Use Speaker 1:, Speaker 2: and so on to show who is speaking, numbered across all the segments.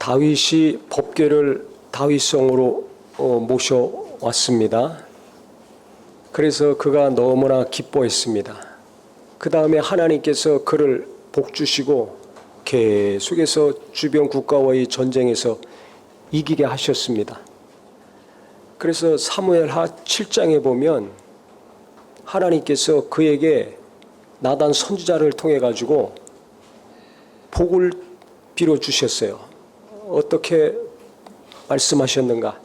Speaker 1: 다윗이 법궤를 다윗성으로 모셔왔습니다. 그래서 그가 너무나 기뻐했습니다. 그 다음에 하나님께서 그를 복주시고 계속해서 주변 국가와의 전쟁에서 이기게 하셨습니다. 그래서 사무엘하 7장에 보면 하나님께서 그에게 나단 선지자를 통해 가지고 복을 빌어주셨어요. 어떻게 말씀하셨는가?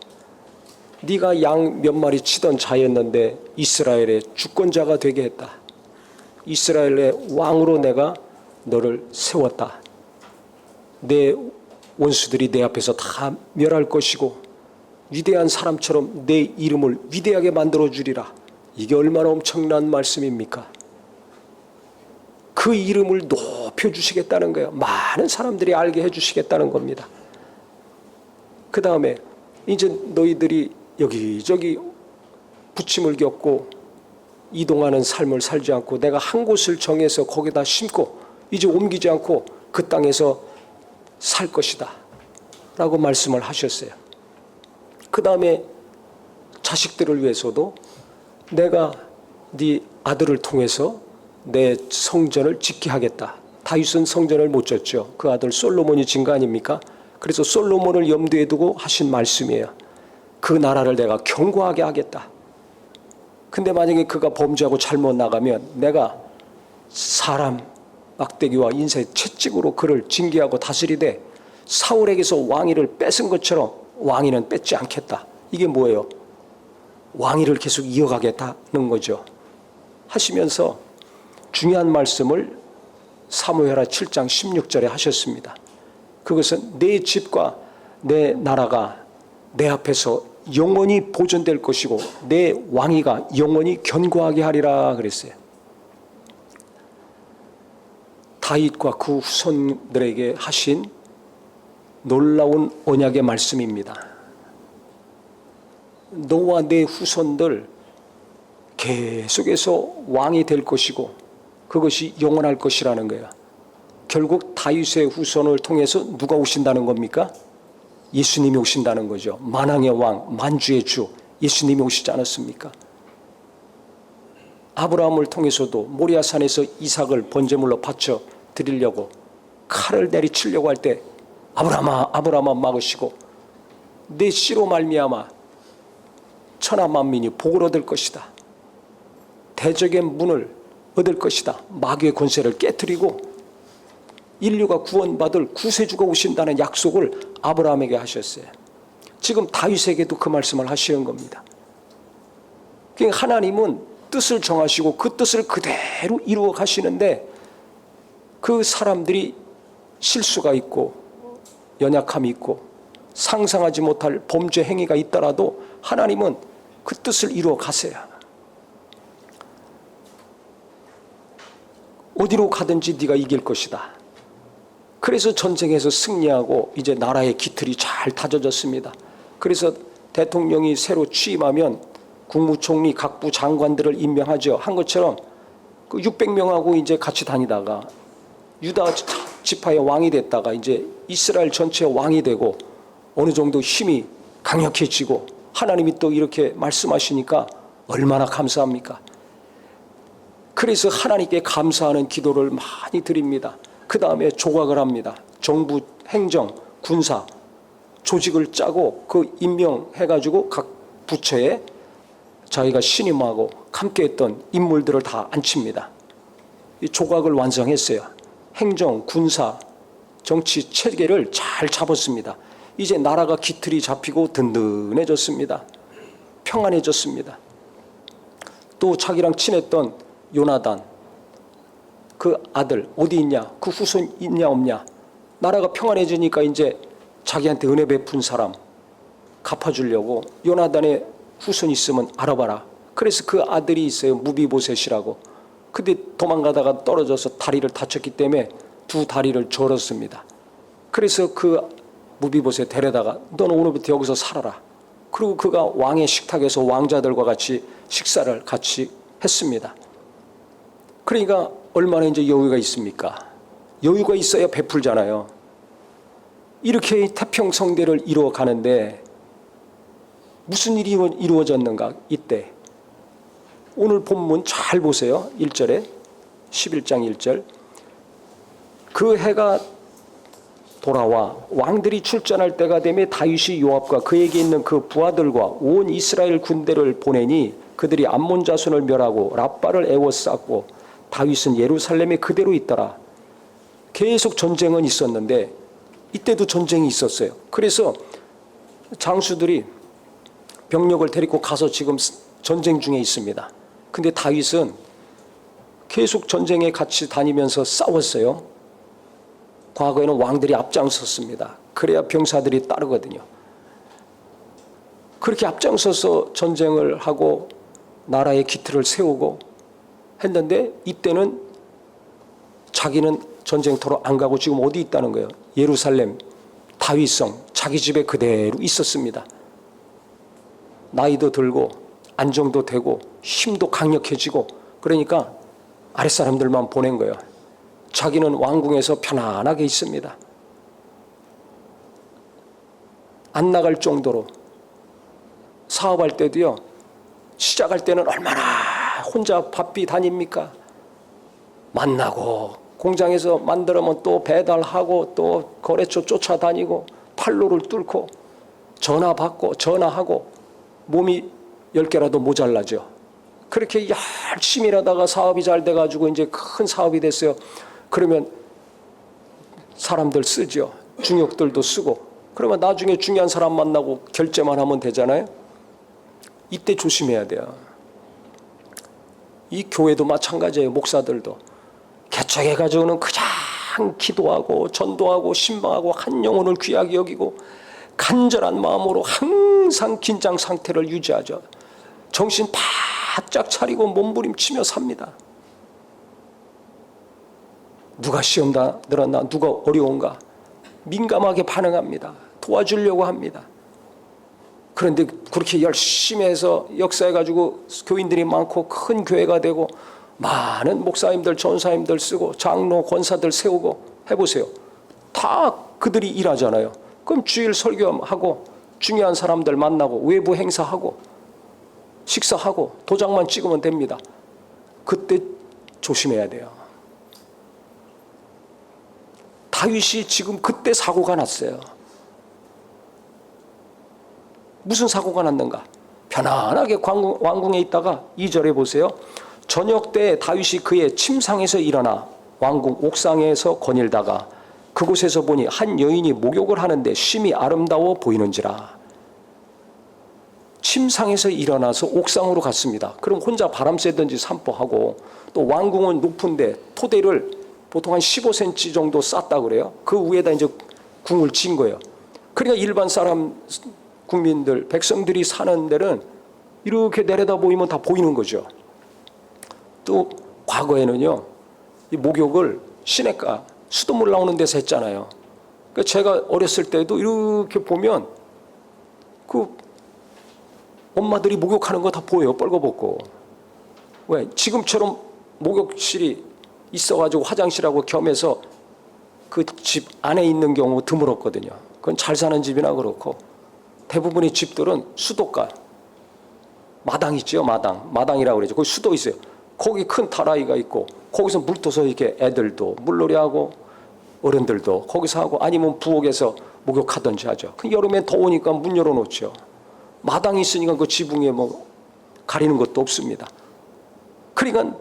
Speaker 1: 네가 양 몇 마리 치던 자였는데 이스라엘의 주권자가 되게 했다. 이스라엘의 왕으로 내가 너를 세웠다. 내 원수들이 내 앞에서 다 멸할 것이고 위대한 사람처럼 내 이름을 위대하게 만들어 주리라. 이게 얼마나 엄청난 말씀입니까? 그 이름을 높여주시겠다는 거예요. 많은 사람들이 알게 해주시겠다는 겁니다. 그 다음에 이제 너희들이 여기저기 부침을 겪고 이동하는 삶을 살지 않고 내가 한 곳을 정해서 거기다 심고 이제 옮기지 않고 그 땅에서 살 것이다 라고 말씀을 하셨어요. 그 다음에 자식들을 위해서도 내가 네 아들을 통해서 내 성전을 짓게 하겠다. 다윗은 성전을 못 졌죠. 그 아들 솔로몬이 진 거 아닙니까? 그래서 솔로몬을 염두에 두고 하신 말씀이에요. 그 나라를 내가 견고하게 하겠다. 근데 만약에 그가 범죄하고 잘못 나가면 내가 사람 막대기와 인생 채찍으로 그를 징계하고 다스리되 사울에게서 왕위를 뺏은 것처럼 왕위는 뺏지 않겠다. 이게 뭐예요? 왕위를 계속 이어가겠다는 거죠. 하시면서 중요한 말씀을 사무엘하 7장 16절에 하셨습니다. 그것은 내 집과 내 나라가 내 앞에서 영원히 보존될 것이고 내 왕위가 영원히 견고하게 하리라 그랬어요. 다윗과 그 후손들에게 하신 놀라운 언약의 말씀입니다. 너와 내 후손들 계속해서 왕이 될 것이고 그것이 영원할 것이라는 거예요. 결국 다윗의 후손을 통해서 누가 오신다는 겁니까? 예수님이 오신다는 거죠. 만왕의 왕, 만주의 주 예수님이 오시지 않았습니까? 아브라함을 통해서도 모리아산에서 이삭을 번제물로 바쳐 드리려고 칼을 내리치려고 할 때 아브라함아 막으시고 내 씨로 말미암아 천하 만민이 복을 얻을 것이다. 대적의 문을 얻을 것이다. 마귀의 권세를 깨트리고 인류가 구원받을 구세주가 오신다는 약속을 아브라함에게 하셨어요. 지금 다윗에게도 그 말씀을 하시는 겁니다. 그러니까 하나님은 뜻을 정하시고 그 뜻을 그대로 이루어 가시는데 그 사람들이 실수가 있고 연약함이 있고 상상하지 못할 범죄 행위가 있더라도 하나님은 그 뜻을 이루어 가세요. 어디로 가든지 네가 이길 것이다. 그래서 전쟁에서 승리하고 이제 나라의 기틀이 잘 다져졌습니다. 그래서 대통령이 새로 취임하면 국무총리, 각부 장관들을 임명하죠. 한 것처럼 그 600명하고 이제 같이 다니다가 유다 지파의 왕이 됐다가 이제 이스라엘 전체의 왕이 되고 어느 정도 힘이 강력해지고 하나님이 또 이렇게 말씀하시니까 얼마나 감사합니까? 그래서 하나님께 감사하는 기도를 많이 드립니다. 그 다음에 조각을 합니다. 정부, 행정, 군사 조직을 짜고 그 임명해가지고 각 부처에 자기가 신임하고 함께했던 인물들을 다 앉힙니다. 이 조각을 완성했어요. 행정, 군사, 정치 체계를 잘 잡았습니다. 이제 나라가 기틀이 잡히고 든든해졌습니다. 평안해졌습니다. 또 자기랑 친했던 요나단 그 아들 어디 있냐? 그 후손 있냐 없냐? 나라가 평안해지니까 이제 자기한테 은혜 베푼 사람 갚아주려고 요나단의 후손 있으면 알아봐라. 그래서 그 아들이 있어요. 무비보셋이라고. 근데 도망가다가 떨어져서 다리를 다쳤기 때문에 두 다리를 절었습니다. 그래서 그 무비보셋 데려다가 너는 오늘부터 여기서 살아라. 그리고 그가 왕의 식탁에서 왕자들과 같이 식사를 같이 했습니다. 그러니까 얼마나 이제 여유가 있습니까? 여유가 있어야 베풀잖아요. 이렇게 태평성대를 이루어 가는데 무슨 일이 이루어졌는가? 이때 오늘 본문 잘 보세요. 1절에 11장 1절 그 해가 돌아와 왕들이 출전할 때가 되매 다윗이 요압과 그에게 있는 그 부하들과 온 이스라엘 군대를 보내니 그들이 암몬 자손을 멸하고 랍바를 에워쌌고 다윗은 예루살렘에 그대로 있더라. 계속 전쟁은 있었는데 이때도 전쟁이 있었어요. 그래서 장수들이 병력을 데리고 가서 지금 전쟁 중에 있습니다. 근데 다윗은 계속 전쟁에 같이 다니면서 싸웠어요. 과거에는 왕들이 앞장섰습니다. 그래야 병사들이 따르거든요. 그렇게 앞장서서 전쟁을 하고 나라의 기틀을 세우고 했는데 이때는 자기는 전쟁터로 안 가고 지금 어디 있다는 거예요? 예루살렘 다윗성 자기 집에 그대로 있었습니다. 나이도 들고 안정도 되고 힘도 강력해지고 그러니까 아랫사람들만 보낸 거예요. 자기는 왕궁에서 편안하게 있습니다. 안 나갈 정도로 사업할 때도요. 시작할 때는 얼마나 혼자 바삐 다닙니까? 만나고 공장에서 만들면 또 배달하고 또 거래처 쫓아다니고 판로를 뚫고 전화 받고 전화하고 몸이 10개라도 모자라죠. 그렇게 열심히 일하다가 사업이 잘 돼가지고 이제 큰 사업이 됐어요. 그러면 사람들 쓰죠. 중역들도 쓰고. 그러면 나중에 중요한 사람 만나고 결제만 하면 되잖아요. 이때 조심해야 돼요. 이 교회도 마찬가지예요. 목사들도. 개척해가지고는 그냥 기도하고 전도하고 신방하고 한 영혼을 귀하게 여기고 간절한 마음으로 항상 긴장 상태를 유지하죠. 정신 바짝 차리고 몸부림치며 삽니다. 누가 시험 다 들었나? 누가 어려운가? 민감하게 반응합니다. 도와주려고 합니다. 그런데 그렇게 열심히 해서 역사해가지고 교인들이 많고 큰 교회가 되고 많은 목사님들, 전사님들 쓰고 장로, 권사들 세우고 해보세요. 다 그들이 일하잖아요. 그럼 주일 설교하고 중요한 사람들 만나고 외부 행사하고 식사하고 도장만 찍으면 됩니다. 그때 조심해야 돼요. 다윗이 지금 그때 사고가 났어요. 무슨 사고가 났는가? 편안하게 왕궁에 있다가 2절에 보세요. 저녁 때 다윗이 그의 침상에서 일어나 왕궁 옥상에서 거닐다가 그곳에서 보니 한 여인이 목욕을 하는데 심히 아름다워 보이는지라. 침상에서 일어나서 옥상으로 갔습니다. 그럼 혼자 바람 쐬든지 산보하고 또 왕궁은 높은데 토대를 보통 한 15cm 정도 쌌다 그래요. 그 위에다 이제 궁을 진 거예요. 그러니까 일반 사람, 국민들, 백성들이 사는 데는 이렇게 내려다 보이면 다 보이는 거죠. 또 과거에는요, 이 목욕을 시냇가, 수돗물 나오는 데서 했잖아요. 그러니까 제가 어렸을 때도 이렇게 보면 그 엄마들이 목욕하는 거 다 보여요. 뻘거벗고. 왜? 지금처럼 목욕실이 있어가지고 화장실하고 겸해서 그 집 안에 있는 경우 드물었거든요. 그건 잘 사는 집이나 그렇고 대부분의 집들은 수도가 마당 있죠. 마당이라고 그러죠. 거기 수도 있어요. 거기 큰 타라이가 있고 거기서 물 떠서 이렇게 애들도 물놀이하고 어른들도 거기서 하고 아니면 부엌에서 목욕하든지 하죠. 그 여름에 더우니까 문 열어놓죠. 마당이 있으니까 그 지붕에 뭐 가리는 것도 없습니다. 그러니까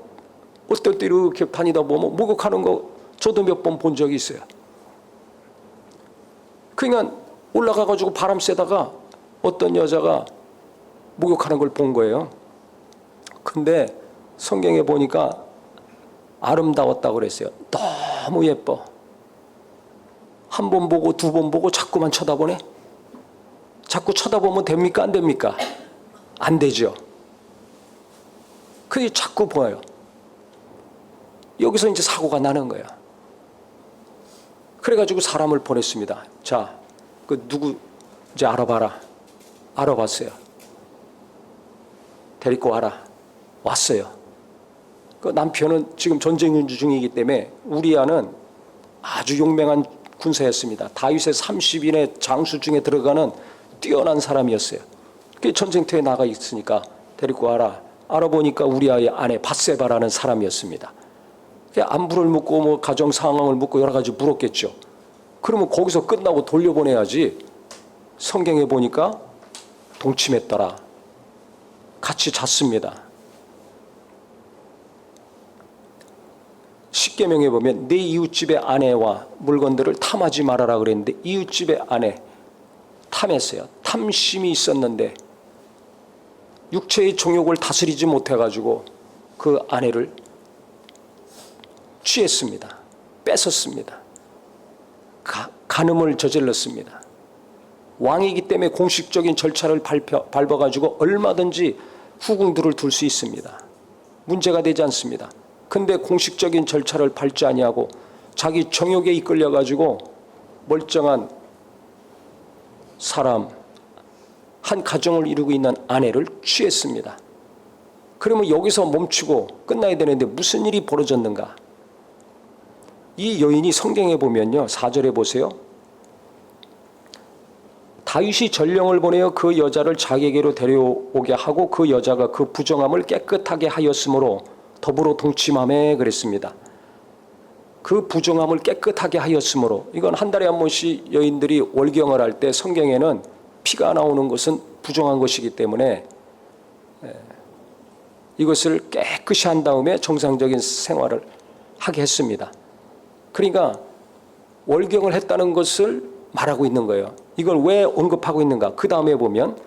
Speaker 1: 어떨 때 이렇게 다니다 보면 목욕하는 거 저도 몇 번 본 적이 있어요. 그러니까 올라가가지고 바람 쐬다가 어떤 여자가 목욕하는 걸 본 거예요. 근데 성경에 보니까 아름다웠다고 그랬어요. 너무 예뻐. 한 번 보고 두 번 보고 자꾸만 쳐다보네. 자꾸 쳐다보면 됩니까? 안 됩니까? 안 되죠. 그게 자꾸 보여요. 여기서 이제 사고가 나는 거야. 그래가지고 사람을 보냈습니다. 자, 그 누구 이제 알아봐라. 알아봤어요. 데리고 와라. 왔어요. 그 남편은 지금 전쟁 중이기 때문에 우리아는 아주 용맹한 군사였습니다. 다윗의 30인의 장수 중에 들어가는 뛰어난 사람이었어요. 그 전쟁터에 나가 있으니까 데리고 와라. 알아보니까 우리아의 아내 밧세바라는 사람이었습니다. 안부를 묻고 뭐 가정 상황을 묻고 여러 가지 물었겠죠. 그러면 거기서 끝나고 돌려보내야지. 성경에 보니까 동침했더라. 같이 잤습니다. 십계명에 보면 내 이웃집의 아내와 물건들을 탐하지 말아라 그랬는데 이웃집의 아내 탐했어요. 탐심이 있었는데 육체의 정욕을 다스리지 못해가지고 그 아내를 취했습니다. 뺏었습니다. 간음을 저질렀습니다. 왕이기 때문에 공식적인 절차를 밟아가지고 얼마든지 후궁들을 둘 수 있습니다. 문제가 되지 않습니다. 근데 공식적인 절차를 밟지 아니하고 자기 정욕에 이끌려가지고 멀쩡한 사람, 한 가정을 이루고 있는 아내를 취했습니다. 그러면 여기서 멈추고 끝나야 되는데 무슨 일이 벌어졌는가? 이 여인이 성경에 보면요, 4절에 보세요. 다윗이 전령을 보내어 그 여자를 자기에게로 데려오게 하고 그 여자가 그 부정함을 깨끗하게 하였으므로 더불어 동침하매 그랬습니다. 그 부정함을 깨끗하게 하였으므로, 이건 한 달에 한 번씩 여인들이 월경을 할 때 성경에는 피가 나오는 것은 부정한 것이기 때문에 이것을 깨끗이 한 다음에 정상적인 생활을 하게 했습니다. 그러니까 월경을 했다는 것을 말하고 있는 거예요. 이걸 왜 언급하고 있는가? 그 다음에 보면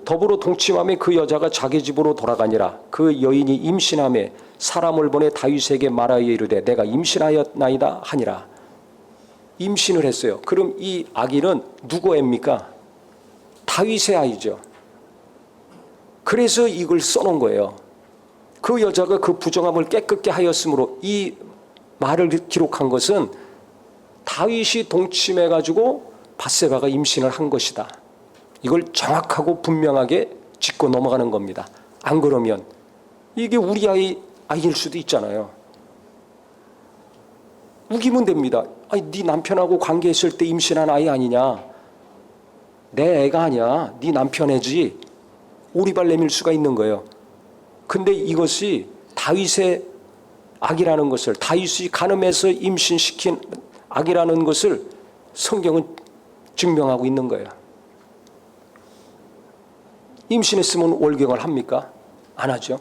Speaker 1: 더불어 동침하며 그 여자가 자기 집으로 돌아가니라. 그 여인이 임신하며 사람을 보내 다윗에게 말하여 이르되 내가 임신하였나이다 하니라. 임신을 했어요. 그럼 이 아기는 누구의 애입니까? 다윗의 아이죠. 그래서 이걸 써놓은 거예요. 그 여자가 그 부정함을 깨끗게 하였으므로, 이 말을 기록한 것은 다윗이 동침해가지고 밧세바가 임신을 한 것이다. 이걸 정확하고 분명하게 짚고 넘어가는 겁니다. 안 그러면 이게 우리 아이일 수도 있잖아요. 우기면 됩니다. 아니, 네 남편하고 관계했을 때 임신한 아이 아니냐? 내 애가 아니야. 네 남편 애지. 오리발 내밀 수가 있는 거예요. 근데 이것이 다윗의 악이라는 것을, 다윗이 간음해서 임신시킨 악이라는 것을 성경은 증명하고 있는 거예요. 임신했으면 월경을 합니까? 안 하죠.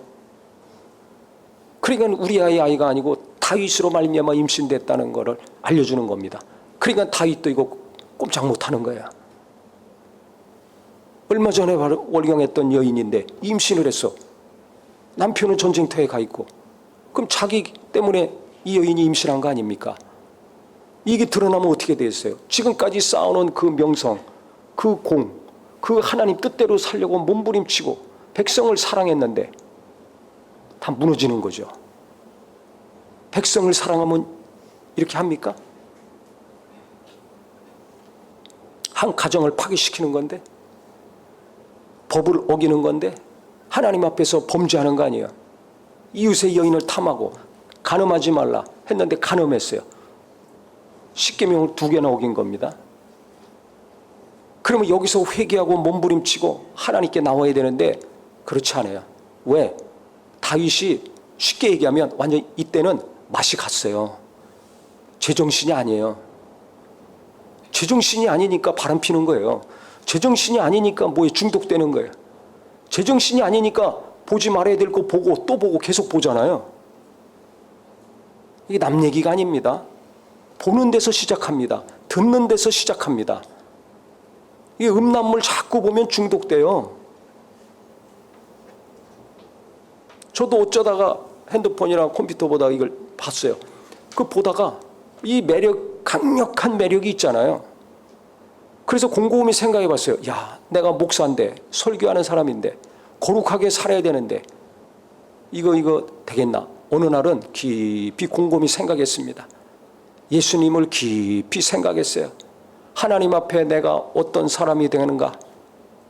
Speaker 1: 그러니까 우리 아이가 아니고 다윗으로 말미암아 임신됐다는 것을 알려주는 겁니다. 그러니까 다윗도 이거 꼼짝 못하는 거야. 얼마 전에 월경했던 여인인데 임신을 했어. 남편은 전쟁터에 가 있고. 그럼 자기 때문에 이 여인이 임신한 거 아닙니까? 이게 드러나면 어떻게 되겠어요? 지금까지 쌓아놓은 그 명성, 그 공, 그 하나님 뜻대로 살려고 몸부림치고 백성을 사랑했는데 다 무너지는 거죠. 백성을 사랑하면 이렇게 합니까? 한 가정을 파괴시키는 건데, 법을 어기는 건데, 하나님 앞에서 범죄하는 거 아니에요. 이웃의 여인을 탐하고 간음하지 말라 했는데 간음했어요. 십계명을 2개나 어긴 겁니다. 그러면 여기서 회개하고 몸부림치고 하나님께 나와야 되는데 그렇지 않아요. 왜? 다윗이 쉽게 얘기하면 완전 이때는 맛이 갔어요. 제정신이 아니에요. 제정신이 아니니까 바람 피는 거예요. 제정신이 아니니까 뭐에 중독되는 거예요. 제정신이 아니니까 보지 말아야 될 거 보고 또 보고 계속 보잖아요. 이게 남 얘기가 아닙니다. 보는 데서 시작합니다. 듣는 데서 시작합니다. 이 음란물 자꾸 보면 중독돼요. 저도 어쩌다가 핸드폰이랑 컴퓨터 보다가 이걸 봤어요. 그 보다가 이 매력, 강력한 매력이 있잖아요. 그래서 곰곰이 생각해 봤어요. 야, 내가 목사인데, 설교하는 사람인데, 거룩하게 살아야 되는데, 이거 되겠나? 어느 날은 깊이 곰곰이 생각했습니다. 예수님을 깊이 생각했어요. 하나님 앞에 내가 어떤 사람이 되는가?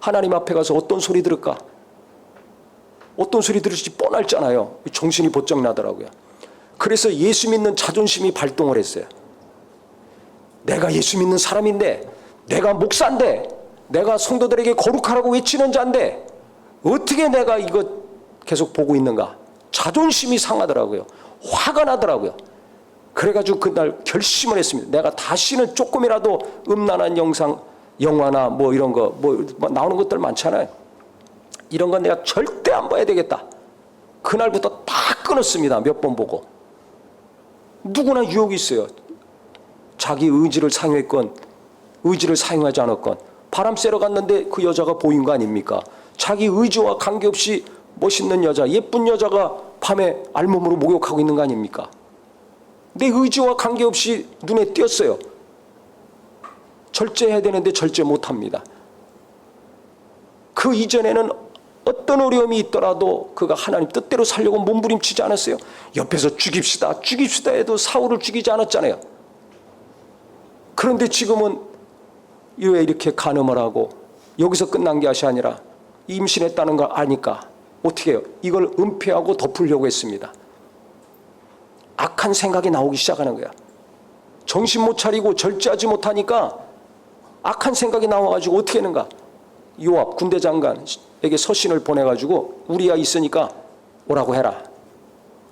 Speaker 1: 하나님 앞에 가서 어떤 소리 들을까? 어떤 소리 들을지 뻔했잖아요. 정신이 번쩍 나더라고요. 그래서 예수 믿는 자존심이 발동을 했어요. 내가 예수 믿는 사람인데, 내가 목사인데, 내가 성도들에게 거룩하라고 외치는 자인데 어떻게 내가 이거 계속 보고 있는가? 자존심이 상하더라고요. 화가 나더라고요. 그래가지고 그날 결심을 했습니다. 내가 다시는 조금이라도 음란한 영화나 뭐 이런 거, 뭐 나오는 것들 많잖아요. 이런 건 내가 절대 안 봐야 되겠다. 그날부터 다 끊었습니다. 몇 번 보고. 누구나 유혹이 있어요. 자기 의지를 사용했건 의지를 사용하지 않았건 바람 쐬러 갔는데 그 여자가 보인 거 아닙니까? 자기 의지와 관계없이 멋있는 여자, 예쁜 여자가 밤에 알몸으로 목욕하고 있는 거 아닙니까? 내 의지와 관계없이 눈에 띄었어요. 절제해야 되는데 절제 못합니다. 그 이전에는 어떤 어려움이 있더라도 그가 하나님 뜻대로 살려고 몸부림치지 않았어요. 옆에서 죽입시다, 죽입시다 해도 사울을 죽이지 않았잖아요. 그런데 지금은 왜 이렇게 간음을 하고 여기서 끝난 게 아니라 임신했다는 걸 아니까 어떻게 해요? 이걸 은폐하고 덮으려고 했습니다. 악한 생각이 나오기 시작하는 거야. 정신 못 차리고 절제하지 못하니까 악한 생각이 나와가지고 어떻게 하는가? 요압 군대 장관에게 서신을 보내가지고 우리아 있으니까 오라고 해라.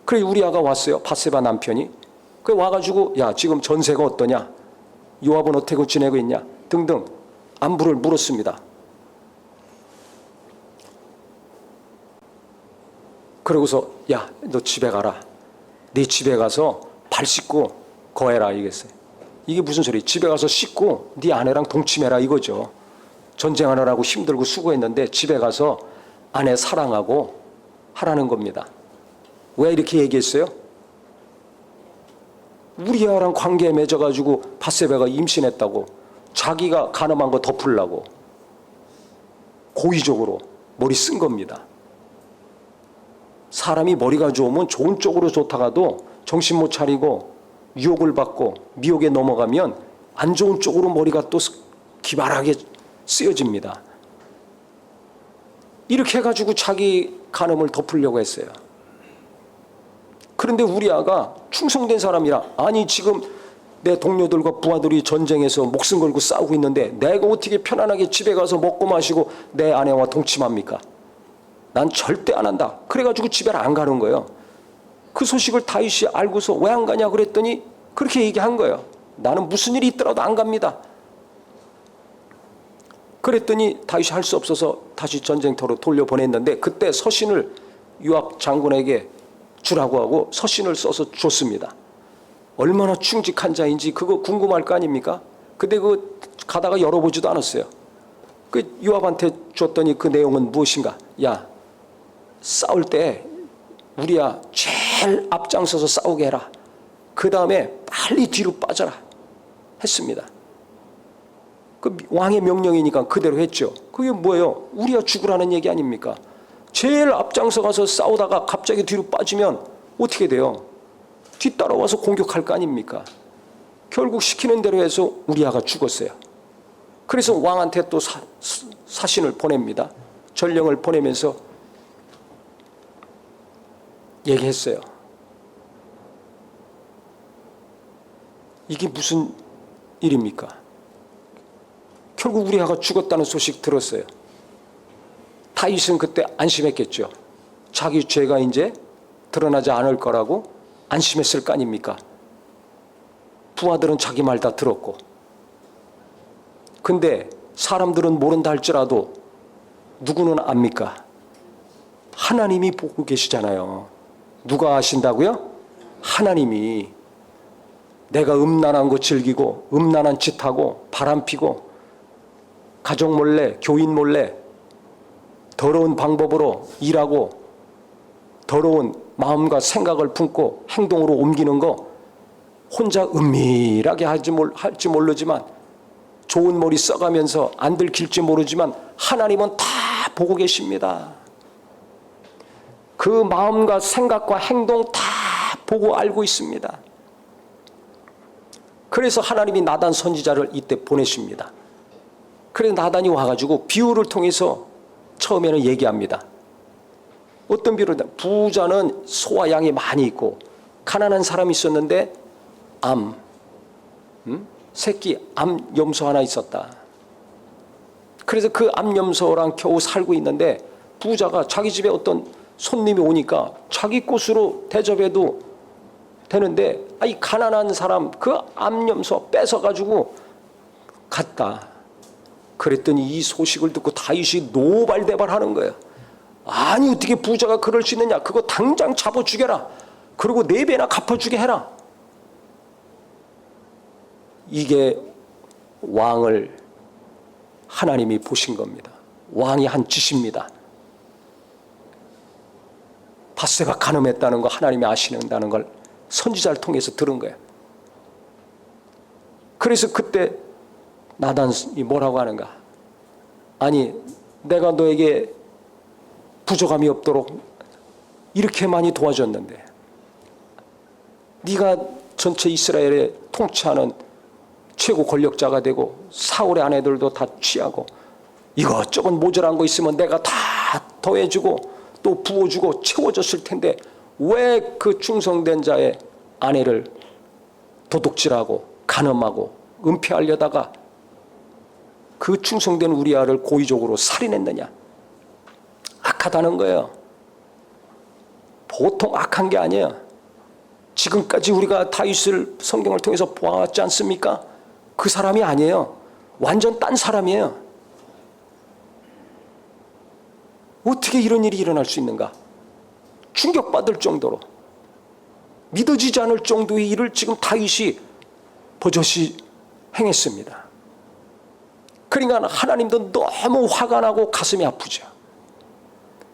Speaker 1: 그래 우리아가 왔어요. 밧세바 남편이. 그래 와가지고 야 지금 전세가 어떠냐? 요압은 어떻게 지내고 있냐? 등등 안부를 물었습니다. 그러고서 야 너 집에 가라. 네 집에 가서 발 씻고 거해라 이겠어요. 이게 무슨 소리? 집에 가서 씻고 네 아내랑 동침해라 이거죠. 전쟁하느라고 힘들고 수고했는데 집에 가서 아내 사랑하고 하라는 겁니다. 왜 이렇게 얘기했어요? 우리아랑 관계에 맺어가지고 밧세바가 임신했다고 자기가 간음한 거 덮으려고 고의적으로 머리 쓴 겁니다. 사람이 머리가 좋으면 좋은 쪽으로 좋다가도 정신 못 차리고 유혹을 받고 미혹에 넘어가면 안 좋은 쪽으로 머리가 또 기발하게 쓰여집니다. 이렇게 해가지고 자기 간음을 덮으려고 했어요. 그런데 우리아가 충성된 사람이라 아니 지금 내 동료들과 부하들이 전쟁에서 목숨 걸고 싸우고 있는데 내가 어떻게 편안하게 집에 가서 먹고 마시고 내 아내와 동침합니까? 난 절대 안 한다. 그래가지고 집에 안 가는 거예요. 그 소식을 다윗이 알고서 왜 안 가냐 그랬더니 그렇게 얘기한 거예요. 나는 무슨 일이 있더라도 안 갑니다. 그랬더니 다윗이 할 수 없어서 다시 전쟁터로 돌려보냈는데 그때 서신을 요압 장군에게 주라고 하고 서신을 써서 줬습니다. 얼마나 충직한 자인지 그거 궁금할 거 아닙니까? 근데 그 가다가 열어보지도 않았어요. 그 요압한테 줬더니 그 내용은 무엇인가? 야, 싸울 때 우리야 제일 앞장서서 싸우게 해라. 그 다음에 빨리 뒤로 빠져라 했습니다. 그 왕의 명령이니까 그대로 했죠. 그게 뭐예요? 우리야 죽으라는 얘기 아닙니까? 제일 앞장서 가서 싸우다가 갑자기 뒤로 빠지면 어떻게 돼요? 뒤따라와서 공격할 거 아닙니까? 결국 시키는 대로 해서 우리아가 죽었어요. 그래서 왕한테 또 사신을 보냅니다. 전령을 보내면서 얘기했어요. 이게 무슨 일입니까? 결국 우리아가 죽었다는 소식 들었어요. 다윗은 그때 안심했겠죠. 자기 죄가 이제 드러나지 않을 거라고 안심했을 거 아닙니까? 부하들은 자기 말 다 들었고. 근데 사람들은 모른다 할지라도 누구는 압니까? 하나님이 보고 계시잖아요. 누가 아신다고요? 하나님이. 내가 음란한 거 즐기고 음란한 짓하고 바람피고 가족 몰래 교인 몰래 더러운 방법으로 일하고 더러운 마음과 생각을 품고 행동으로 옮기는 거 혼자 은밀하게 할지 모르지만 좋은 머리 써가면서 안 들킬지 모르지만 하나님은 다 보고 계십니다. 그 마음과 생각과 행동 다 보고 알고 있습니다. 그래서 하나님이 나단 선지자를 이때 보내십니다. 그래서 나단이 와가지고 비유를 통해서 처음에는 얘기합니다. 어떤 비유를? 부자는 소와 양이 많이 있고 가난한 사람이 있었는데 암, 새끼 암염소 하나 있었다. 그래서 그 암염소랑 겨우 살고 있는데 부자가 자기 집에 어떤 손님이 오니까 자기 곳으로 대접해도 되는데 이 가난한 사람 그 암염소 뺏어가지고 갔다. 그랬더니 이 소식을 듣고 다윗이 노발대발하는 거예요. 아니 어떻게 부자가 그럴 수 있느냐. 그거 당장 잡아 죽여라. 그리고 4배나 갚아주게 해라. 이게 왕을 하나님이 보신 겁니다. 왕이 한 짓입니다. 밧세가 간음했다는 거 하나님이 아시는다는 걸 선지자를 통해서 들은 거예요. 그래서 그때 나단이 뭐라고 하는가? 아니 내가 너에게 부족함이 없도록 이렇게 많이 도와줬는데 네가 전체 이스라엘에 통치하는 최고 권력자가 되고 사울의 아내들도 다 취하고 이것저것 모자란 거 있으면 내가 다 더해주고 또 부어주고 채워줬을 텐데 왜 그 충성된 자의 아내를 도둑질하고 간음하고 은폐하려다가 그 충성된 우리아를 고의적으로 살인했느냐. 악하다는 거예요. 보통 악한 게 아니에요. 지금까지 우리가 다윗을 성경을 통해서 보았지 않습니까? 그 사람이 아니에요. 완전 딴 사람이에요. 어떻게 이런 일이 일어날 수 있는가? 충격받을 정도로 믿어지지 않을 정도의 일을 지금 다윗이 버젓이 행했습니다. 그러니까 하나님도 너무 화가 나고 가슴이 아프죠.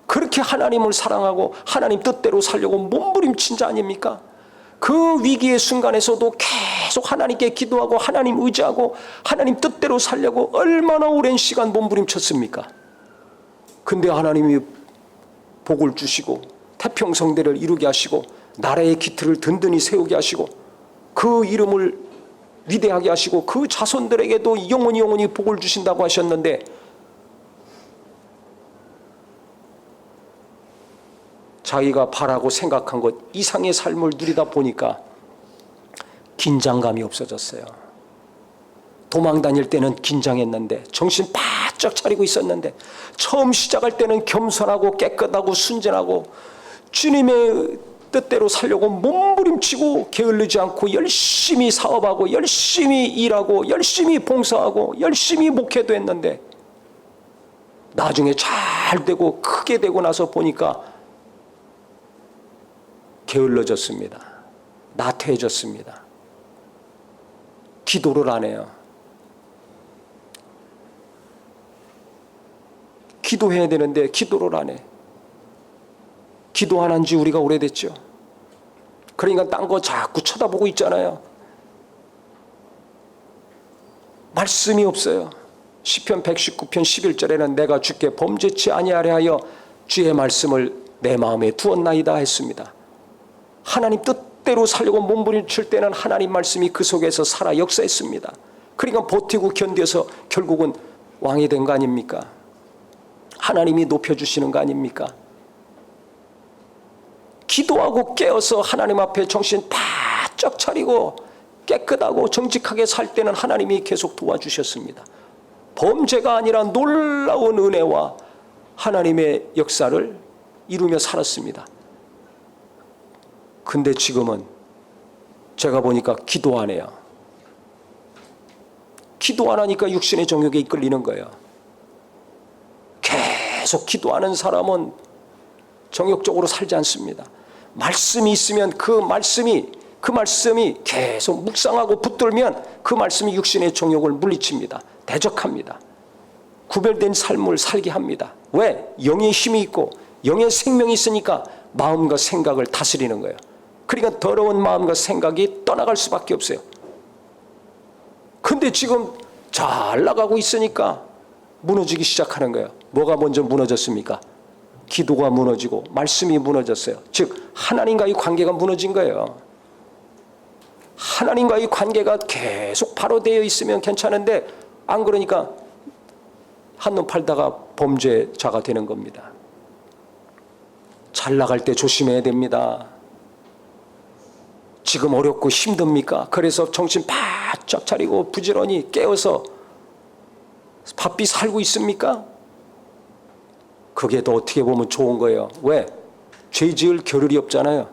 Speaker 1: 그렇게 하나님을 사랑하고 하나님 뜻대로 살려고 몸부림친 자 아닙니까? 그 위기의 순간에서도 계속 하나님께 기도하고 하나님 의지하고 하나님 뜻대로 살려고 얼마나 오랜 시간 몸부림쳤습니까? 근데 하나님이 복을 주시고 태평성대를 이루게 하시고 나라의 기틀을 든든히 세우게 하시고 그 이름을 위대하게 하시고 그 자손들에게도 영원히 복을 주신다고 하셨는데 자기가 바라고 생각한 것 이상의 삶을 누리다 보니까 긴장감이 없어졌어요. 도망 다닐 때는 긴장했는데 정신 바짝 차리고 있었는데 처음 시작할 때는 겸손하고 깨끗하고 순전하고 주님의 뜻대로 살려고 몸부림치고 게을르지 않고 열심히 사업하고 열심히 일하고 열심히 봉사하고 열심히 목회도 했는데 나중에 잘 되고 크게 되고 나서 보니까 게을러졌습니다. 나태해졌습니다. 기도를 안 해요. 기도해야 되는데 기도를 안 해. 기도 안 한 지 우리가 오래됐죠. 그러니까 딴 거 자꾸 쳐다보고 있잖아요. 말씀이 없어요. 시편 119편 11절에는 내가 주께 범죄치 아니하려 하여 주의 말씀을 내 마음에 두었나이다 했습니다. 하나님 뜻대로 살려고 몸부림칠 때는 하나님 말씀이 그 속에서 살아 역사했습니다. 그러니까 버티고 견뎌서 결국은 왕이 된 거 아닙니까? 하나님이 높여주시는 거 아닙니까? 기도하고 깨어서 하나님 앞에 정신 바짝 차리고 깨끗하고 정직하게 살 때는 하나님이 계속 도와주셨습니다. 범죄가 아니라 놀라운 은혜와 하나님의 역사를 이루며 살았습니다. 근데 지금은 제가 보니까 기도 안 해요. 기도 안 하니까 육신의 정욕에 이끌리는 거예요. 계속 기도하는 사람은 정욕적으로 살지 않습니다. 말씀이 있으면 그 말씀이 계속 묵상하고 붙들면 그 말씀이 육신의 정욕을 물리칩니다. 대적합니다. 구별된 삶을 살게 합니다. 왜? 영의 힘이 있고 영의 생명이 있으니까 마음과 생각을 다스리는 거예요. 그러니까 더러운 마음과 생각이 떠나갈 수밖에 없어요. 근데 지금 잘 나가고 있으니까 무너지기 시작하는 거예요. 뭐가 먼저 무너졌습니까? 기도가 무너지고 말씀이 무너졌어요. 즉 하나님과의 관계가 무너진 거예요. 하나님과의 관계가 계속 바로 되어 있으면 괜찮은데 안 그러니까 한눈 팔다가 범죄자가 되는 겁니다. 잘 나갈 때 조심해야 됩니다. 지금 어렵고 힘듭니까? 그래서 정신 바짝 차리고 부지런히 깨어서 바삐 살고 있습니까? 그게 더 어떻게 보면 좋은 거예요. 왜? 죄 지을 겨를이 없잖아요.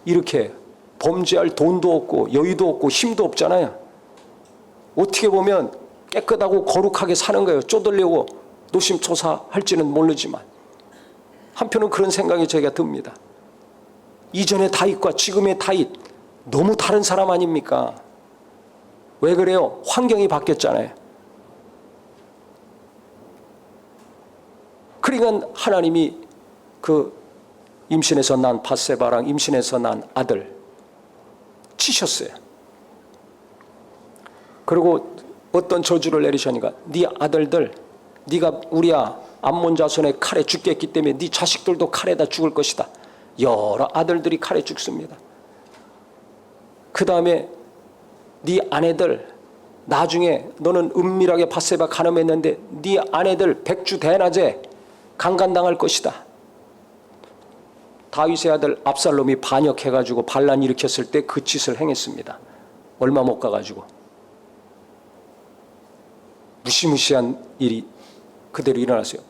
Speaker 1: 이렇게 범죄할 돈도 없고 여유도 없고 힘도 없잖아요. 어떻게 보면 깨끗하고 거룩하게 사는 거예요. 쪼들려고 노심초사할지는 모르지만 한편은 그런 생각이 제가 듭니다. 이전의 다윗과 지금의 다윗 너무 다른 사람 아닙니까? 왜 그래요? 환경이 바뀌었잖아요. 그러니까 하나님이 그 임신해서 난 밧세바랑 임신해서 난 아들 치셨어요. 그리고 어떤 저주를 내리시니까 네 아들들 네가 우리야 암몬 자손의 칼에 죽겠기 때문에 네 자식들도 칼에다 죽을 것이다. 여러 아들들이 칼에 죽습니다. 그 다음에 네 아내들 나중에 너는 은밀하게 밧세바 간음했는데 네 아내들 백주 대낮에 강간당할 것이다. 다윗의 아들 압살롬이 반역해가지고 반란 일으켰을 때 그 짓을 행했습니다. 얼마 못 가가지고 무시무시한 일이 그대로 일어났어요.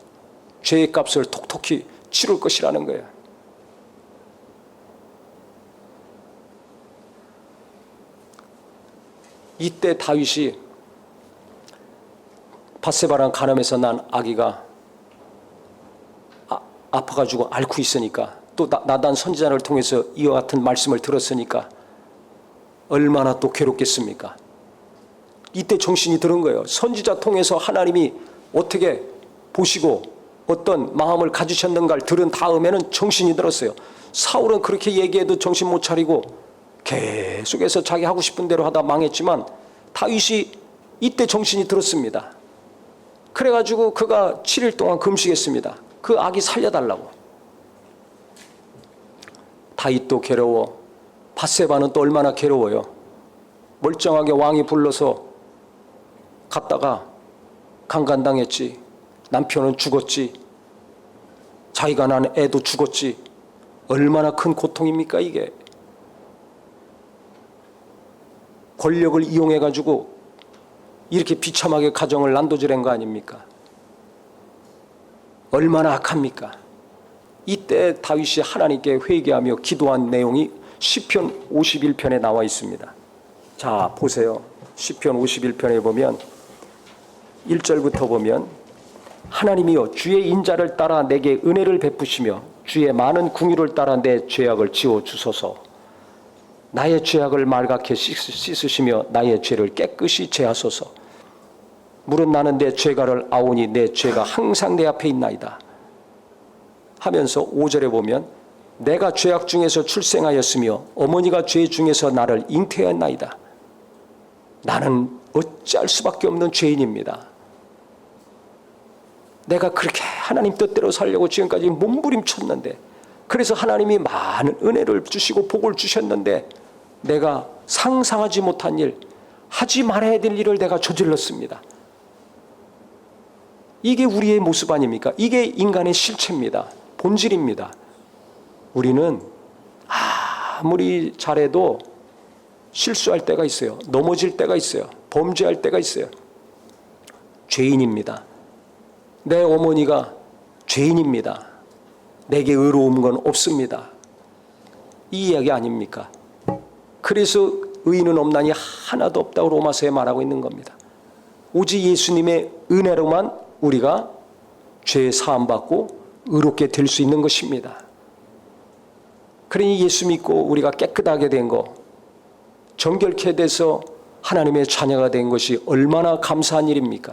Speaker 1: 죄의 값을 톡톡히 치를 것이라는 거예요. 이때 다윗이 밧세바랑 간음에서 난 아기가 아파가지고 앓고 있으니까 또 나단 선지자를 통해서 이와 같은 말씀을 들었으니까 얼마나 또 괴롭겠습니까? 이때 정신이 드는 거예요. 선지자 통해서 하나님이 어떻게 보시고 어떤 마음을 가지셨는가를 들은 다음에는 정신이 들었어요. 사울은 그렇게 얘기해도 정신 못 차리고 계속해서 자기 하고 싶은 대로 하다 망했지만 다윗이 이때 정신이 들었습니다. 그래가지고 그가 7일 동안 금식했습니다. 그 아기 살려달라고. 다윗도 괴로워. 밧세바는 또 얼마나 괴로워요. 멀쩡하게 왕이 불러서 갔다가 강간당했지. 남편은 죽었지. 자기가 낳은 애도 죽었지. 얼마나 큰 고통입니까 이게. 권력을 이용해가지고 이렇게 비참하게 가정을 난도질한 거 아닙니까? 얼마나 악합니까? 이때 다윗이 하나님께 회개하며 기도한 내용이 시편 51편에 나와 있습니다. 자 보세요. 시편 51편에 보면 1절부터 보면 하나님이여 주의 인자를 따라 내게 은혜를 베푸시며 주의 많은 궁유를 따라 내 죄악을 지워주소서. 나의 죄악을 말갛게 씻으시며 나의 죄를 깨끗이 제하소서. 무릇 나는 내 죄가를 아오니 내 죄가 항상 내 앞에 있나이다 하면서 5절에 보면 내가 죄악 중에서 출생하였으며 어머니가 죄 중에서 나를 잉태했나이다. 나는 어찌할 수밖에 없는 죄인입니다. 내가 그렇게 하나님 뜻대로 살려고 지금까지 몸부림쳤는데 그래서 하나님이 많은 은혜를 주시고 복을 주셨는데 내가 상상하지 못한 일, 하지 말아야 될 일을 내가 저질렀습니다. 이게 우리의 모습 아닙니까? 이게 인간의 실체입니다. 본질입니다. 우리는 아무리 잘해도 실수할 때가 있어요. 넘어질 때가 있어요. 범죄할 때가 있어요. 죄인입니다. 내 어머니가 죄인입니다. 내게 의로운 건 없습니다. 이 이야기 아닙니까? 그래서 의인은 없나니 하나도 없다고 로마서에 말하고 있는 겁니다. 오직 예수님의 은혜로만 우리가 죄 사함받고 의롭게 될 수 있는 것입니다. 그러니 예수 믿고 우리가 깨끗하게 된 거, 정결케 돼서 하나님의 자녀가 된 것이 얼마나 감사한 일입니까?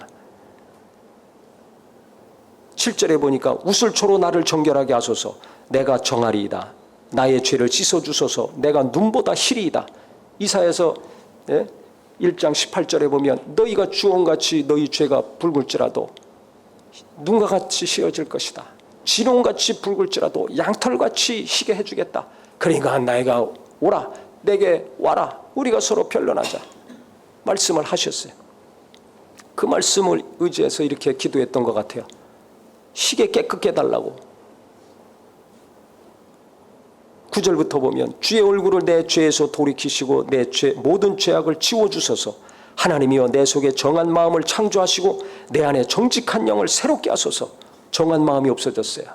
Speaker 1: 7절에 보니까 우슬초로 나를 정결하게 하소서. 내가 정하리이다. 나의 죄를 씻어주소서. 내가 눈보다 희리이다. 이사야서 1장 18절에 보면 너희가 주홍같이 너희 죄가 붉을지라도 눈과 같이 씌어질 것이다. 진홍같이 붉을지라도 양털같이 희게 해주겠다. 그러니까 나이가 오라. 내게 와라. 우리가 서로 변론하자. 말씀을 하셨어요. 그 말씀을 의지해서 이렇게 기도했던 것 같아요. 희게 깨끗게 해달라고. 9절부터 보면 주의 얼굴을 내 죄에서 돌이키시고 내 모든 죄악을 지워주소서. 하나님이여 내 속에 정한 마음을 창조하시고 내 안에 정직한 영을 새롭게 하소서. 정한 마음이 없어졌어요.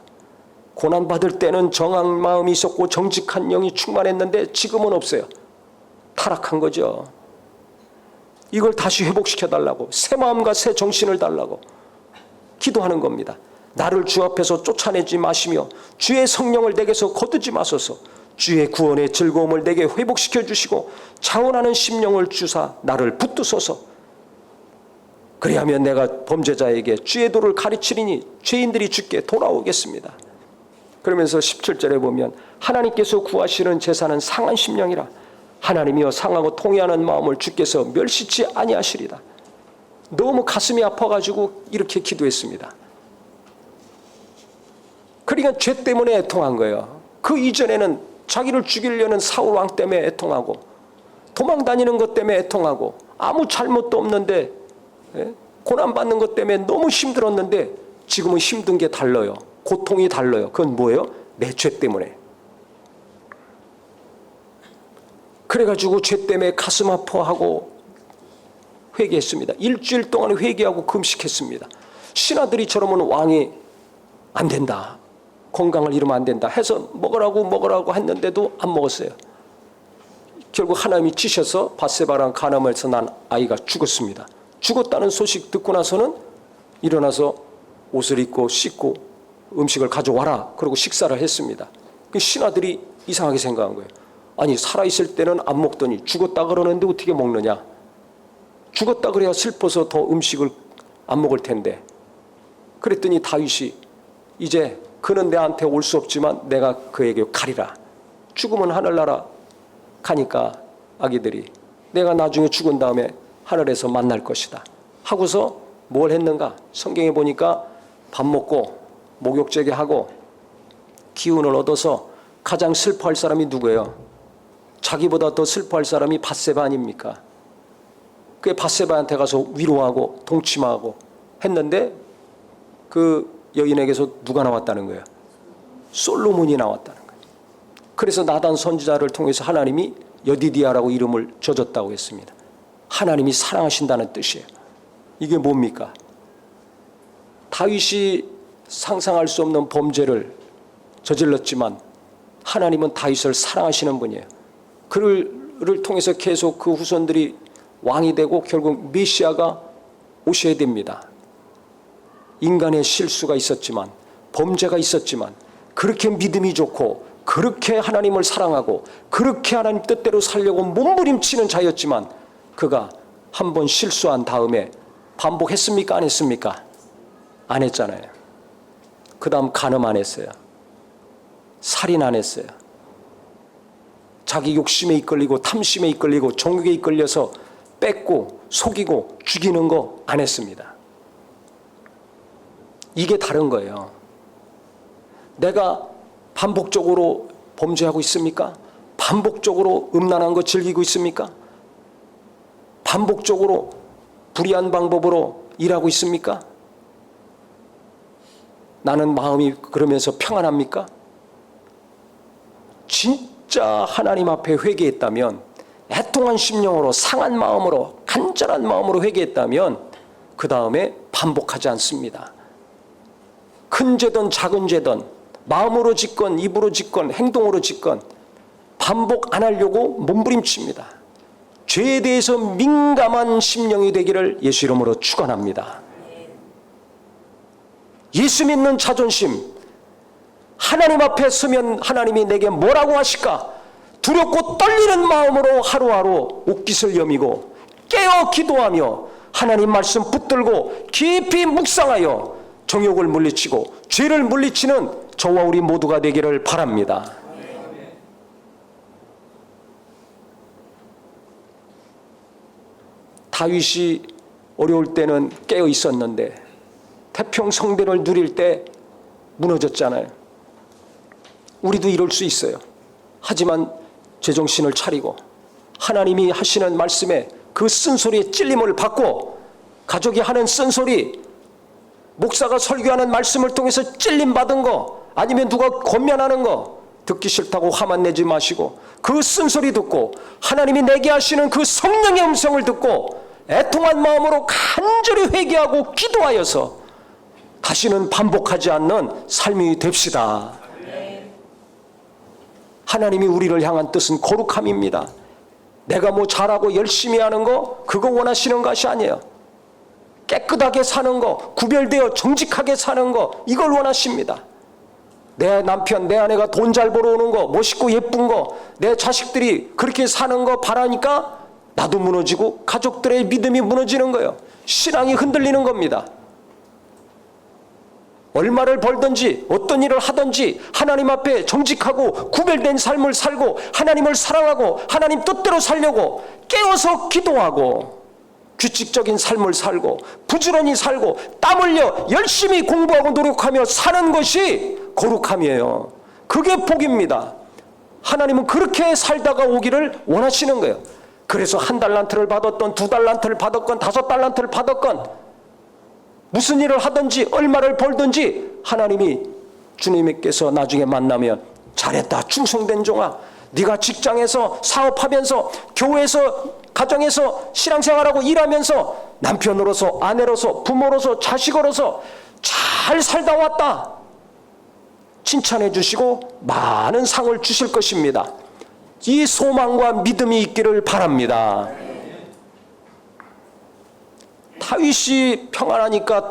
Speaker 1: 고난받을 때는 정한 마음이 있었고 정직한 영이 충만했는데 지금은 없어요. 타락한 거죠. 이걸 다시 회복시켜달라고, 새 마음과 새 정신을 달라고 기도하는 겁니다. 나를 주 앞에서 쫓아내지 마시며 주의 성령을 내게서 거두지 마소서. 주의 구원의 즐거움을 내게 회복시켜 주시고 자원하는 심령을 주사 나를 붙드소서. 그리하면 내가 범죄자에게 주의 도를 가르치리니 죄인들이 주께 돌아오겠습니다. 그러면서 17절에 보면 하나님께서 구하시는 제사는 상한 심령이라. 하나님이여 상하고 통회하는 마음을 주께서 멸시치 아니하시리다. 너무 가슴이 아파가지고 이렇게 기도했습니다. 그러니까 죄 때문에 애통한 거예요. 그 이전에는 자기를 죽이려는 사울 왕 때문에 애통하고 도망 다니는 것 때문에 애통하고 아무 잘못도 없는데 고난받는 것 때문에 너무 힘들었는데 지금은 힘든 게 달라요. 고통이 달라요. 그건 뭐예요? 내 죄 때문에. 그래가지고 죄 때문에 가슴 아파하고 회개했습니다. 일주일 동안 회개하고 금식했습니다. 신하들이처럼은 왕이 안 된다, 건강을 잃으면 안 된다 해서 먹으라고 했는데도 안 먹었어요. 결국 하나님이 치셔서 밧세바랑 가늠에서 난 아이가 죽었습니다. 죽었다는 소식 듣고 나서는 일어나서 옷을 입고 씻고 음식을 가져와라 그러고 식사를 했습니다. 신하들이 이상하게 생각한 거예요. 아니 살아있을 때는 안 먹더니 죽었다 그러는데 어떻게 먹느냐. 죽었다 그래야 슬퍼서 더 음식을 안 먹을 텐데. 그랬더니 다윗이 이제 그는 내한테 올 수 없지만 내가 그에게 가리라. 죽으면 하늘나라 가니까 아기들이 내가 나중에 죽은 다음에 하늘에서 만날 것이다 하고서 뭘 했는가. 성경에 보니까 밥 먹고 목욕제게 하고 기운을 얻어서 가장 슬퍼할 사람이 누구예요? 자기보다 더 슬퍼할 사람이 밧세바 아닙니까? 그 밧세바한테 가서 위로하고 동침하고 했는데 그 여인에게서 누가 나왔다는 거예요? 솔로몬이 나왔다는 거예요. 그래서 나단 선지자를 통해서 하나님이 여디디아라고 이름을 줘줬다고 했습니다. 하나님이 사랑하신다는 뜻이에요. 이게 뭡니까? 다윗이 상상할 수 없는 범죄를 저질렀지만 하나님은 다윗을 사랑하시는 분이에요. 그를 통해서 계속 그 후손들이 왕이 되고 결국 메시아가 오셔야 됩니다. 인간의 실수가 있었지만 범죄가 있었지만 그렇게 믿음이 좋고 그렇게 하나님을 사랑하고 그렇게 하나님 뜻대로 살려고 몸부림치는 자였지만 그가 한 번 실수한 다음에 반복했습니까? 안 했습니까? 안 했잖아요. 그 다음 간음 안 했어요. 살인 안 했어요. 자기 욕심에 이끌리고 탐심에 이끌리고 정욕에 이끌려서 뺏고 속이고 죽이는 거 안 했습니다. 이게 다른 거예요. 내가 반복적으로 범죄하고 있습니까? 반복적으로 음란한 거 즐기고 있습니까? 반복적으로 불의한 방법으로 일하고 있습니까? 나는 마음이 그러면서 평안합니까? 진짜 하나님 앞에 회개했다면, 애통한 심령으로 상한 마음으로 간절한 마음으로 회개했다면 그 다음에 반복하지 않습니다. 큰 죄든 작은 죄든 마음으로 짓건 입으로 짓건 행동으로 짓건 반복 안 하려고 몸부림칩니다. 죄에 대해서 민감한 심령이 되기를 예수 이름으로 축원합니다. 예수 믿는 자존심, 하나님 앞에 서면 하나님이 내게 뭐라고 하실까 두렵고 떨리는 마음으로 하루하루 옷깃을 여미고 깨어 기도하며 하나님 말씀 붙들고 깊이 묵상하여 정욕을 물리치고 죄를 물리치는 저와 우리 모두가 되기를 바랍니다. 다윗이 어려울 때는 깨어 있었는데 태평성대를 누릴 때 무너졌잖아요. 우리도 이럴 수 있어요. 하지만 제정신을 차리고 하나님이 하시는 말씀에 그 쓴소리에 찔림을 받고, 가족이 하는 쓴소리, 목사가 설교하는 말씀을 통해서 찔림 받은 거, 아니면 누가 권면하는 거, 듣기 싫다고 화만 내지 마시고 그 쓴소리 듣고 하나님이 내게 하시는 그 성령의 음성을 듣고 애통한 마음으로 간절히 회개하고 기도하여서 다시는 반복하지 않는 삶이 됩시다. 하나님이 우리를 향한 뜻은 거룩함입니다. 내가 뭐 잘하고 열심히 하는 거 그거 원하시는 것이 아니에요. 깨끗하게 사는 거, 구별되어 정직하게 사는 거, 이걸 원하십니다. 내 남편, 내 아내가 돈 잘 벌어오는 거, 멋있고 예쁜 거, 내 자식들이 그렇게 사는 거 바라니까 나도 무너지고 가족들의 믿음이 무너지는 거예요. 신앙이 흔들리는 겁니다. 얼마를 벌든지 어떤 일을 하든지 하나님 앞에 정직하고 구별된 삶을 살고 하나님을 사랑하고 하나님 뜻대로 살려고 깨어서 기도하고 규칙적인 삶을 살고 부지런히 살고 땀 흘려 열심히 공부하고 노력하며 사는 것이 거룩함이에요. 그게 복입니다. 하나님은 그렇게 살다가 오기를 원하시는 거예요. 그래서 1달란트를 받았던 2달란트를 받았건 5달란트를 받았건 무슨 일을 하든지 얼마를 벌든지 하나님이 주님께서 나중에 만나면 잘했다 충성된 종아, 네가 직장에서 사업하면서 교회에서 가정에서 신앙생활하고 일하면서 남편으로서 아내로서 부모로서 자식으로서 잘 살다 왔다 칭찬해 주시고 많은 상을 주실 것입니다. 이 소망과 믿음이 있기를 바랍니다. 다윗이 평안하니까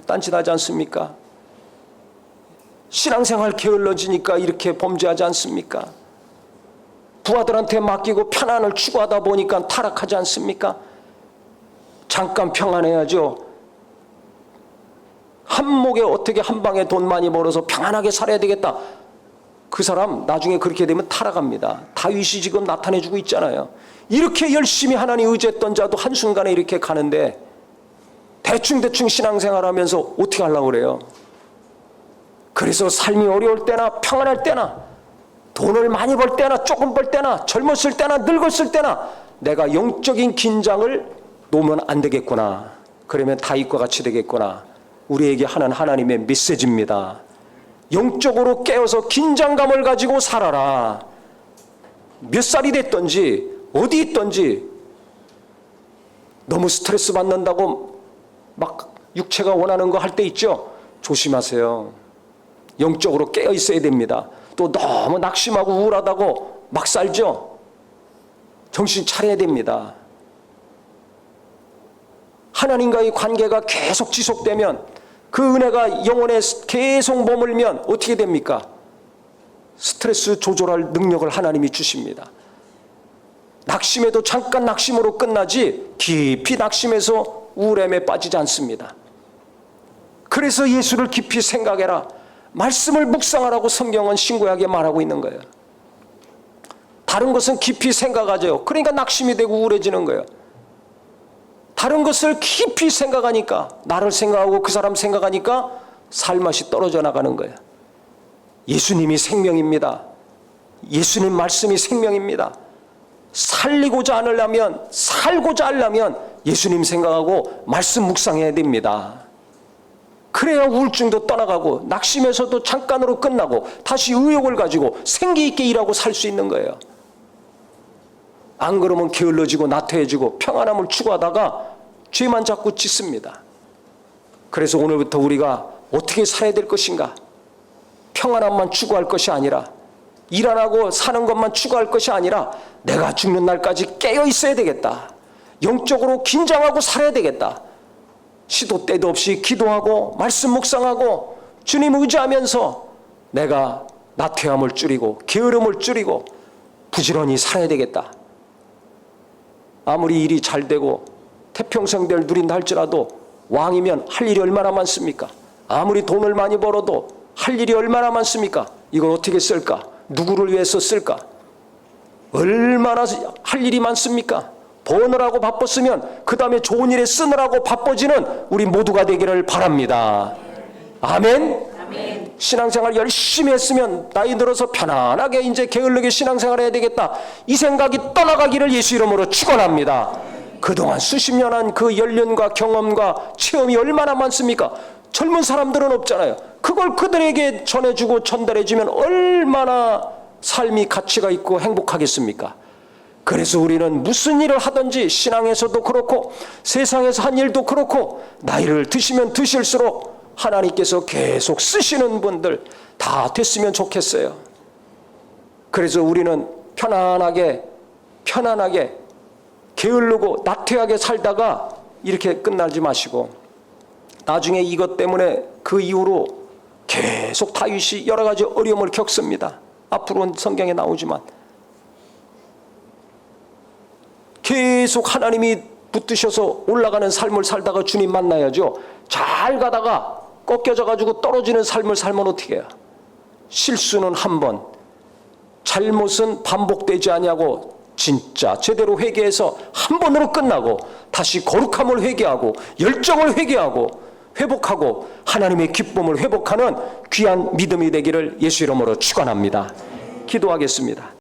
Speaker 1: 딴짓하지 않습니까? 신앙생활 게을러지니까 이렇게 범죄하지 않습니까? 부하들한테 맡기고 편안을 추구하다 보니까 타락하지 않습니까? 잠깐 평안해야죠. 한몫에 어떻게 한 방에 돈 많이 벌어서 평안하게 살아야 되겠다. 그 사람 나중에 그렇게 되면 타락합니다. 다윗이 지금 나타내주고 있잖아요. 이렇게 열심히 하나님 의지했던 자도 한순간에 이렇게 가는데 대충 신앙생활하면서 어떻게 하려고 그래요? 그래서 삶이 어려울 때나 평안할 때나 돈을 많이 벌 때나 조금 벌 때나 젊었을 때나 늙었을 때나 내가 영적인 긴장을 놓으면 안 되겠구나. 그러면 다윗과 같이 되겠구나. 우리에게 하는 하나님의 메시지입니다. 영적으로 깨어서 긴장감을 가지고 살아라. 몇 살이 됐든지 어디 있든지 너무 스트레스 받는다고 막 육체가 원하는 거 할 때 있죠? 조심하세요. 영적으로 깨어 있어야 됩니다. 또 너무 낙심하고 우울하다고 막 살죠? 정신 차려야 됩니다. 하나님과의 관계가 계속 지속되면 그 은혜가 영혼에 계속 머물면 어떻게 됩니까? 스트레스 조절할 능력을 하나님이 주십니다. 낙심해도 잠깐 낙심으로 끝나지 깊이 낙심해서 우울함에 빠지지 않습니다. 그래서 예수를 깊이 생각해라. 말씀을 묵상하라고 성경은 신구약에 말하고 있는 거예요. 다른 것은 깊이 생각하죠. 그러니까 낙심이 되고 우울해지는 거예요. 다른 것을 깊이 생각하니까, 나를 생각하고 그 사람 생각하니까 살맛이 떨어져 나가는 거예요. 예수님이 생명입니다. 예수님 말씀이 생명입니다. 살고자 하려면 예수님 생각하고 말씀 묵상해야 됩니다. 그래야 우울증도 떠나가고 낙심에서도 잠깐으로 끝나고 다시 의욕을 가지고 생기 있게 일하고 살 수 있는 거예요. 안 그러면 게을러지고 나태해지고 평안함을 추구하다가 죄만 자꾸 짓습니다. 그래서 오늘부터 우리가 어떻게 살아야 될 것인가? 평안함만 추구할 것이 아니라, 일 안 하고 사는 것만 추구할 것이 아니라 내가 죽는 날까지 깨어 있어야 되겠다. 영적으로 긴장하고 살아야 되겠다. 시도 때도 없이 기도하고 말씀 묵상하고 주님 의지하면서 내가 나태함을 줄이고 게으름을 줄이고 부지런히 살아야 되겠다. 아무리 일이 잘 되고 태평성대를 누린다 할지라도 왕이면 할 일이 얼마나 많습니까? 아무리 돈을 많이 벌어도 할 일이 얼마나 많습니까? 이걸 어떻게 쓸까? 누구를 위해서 쓸까? 얼마나 할 일이 많습니까? 버느라고 바빴으면 그 다음에 좋은 일에 쓰느라고 바빠지는 우리 모두가 되기를 바랍니다. 아멘? 아멘. 신앙생활 열심히 했으면 나이 들어서 편안하게 이제 게을르게 신앙생활 해야 되겠다, 이 생각이 떠나가기를 예수 이름으로 축원합니다. 그동안 수십 년 한 그 연륜과 경험과 체험이 얼마나 많습니까? 젊은 사람들은 없잖아요. 그걸 그들에게 전해주고 전달해주면 얼마나 삶이 가치가 있고 행복하겠습니까? 그래서 우리는 무슨 일을 하든지 신앙에서도 그렇고 세상에서 한 일도 그렇고 나이를 드시면 드실수록 하나님께서 계속 쓰시는 분들 다 됐으면 좋겠어요. 그래서 우리는 편안하게 게으르고 나태하게 살다가 이렇게 끝나지 마시고 나중에 이것 때문에 그 이후로 계속 다윗이 여러 가지 어려움을 겪습니다. 앞으로는 성경에 나오지만 계속 하나님이 붙드셔서 올라가는 삶을 살다가 주님 만나야죠. 잘 가다가 꺾여져 가지고 떨어지는 삶을 살면 어떻게 해요? 실수는 한 번, 잘못은 반복되지 아니하고 진짜 제대로 회개해서 한 번으로 끝나고 다시 거룩함을 회개하고 열정을 회개하고 회복하고 하나님의 기쁨을 회복하는 귀한 믿음이 되기를 예수 이름으로 축원합니다. 기도하겠습니다.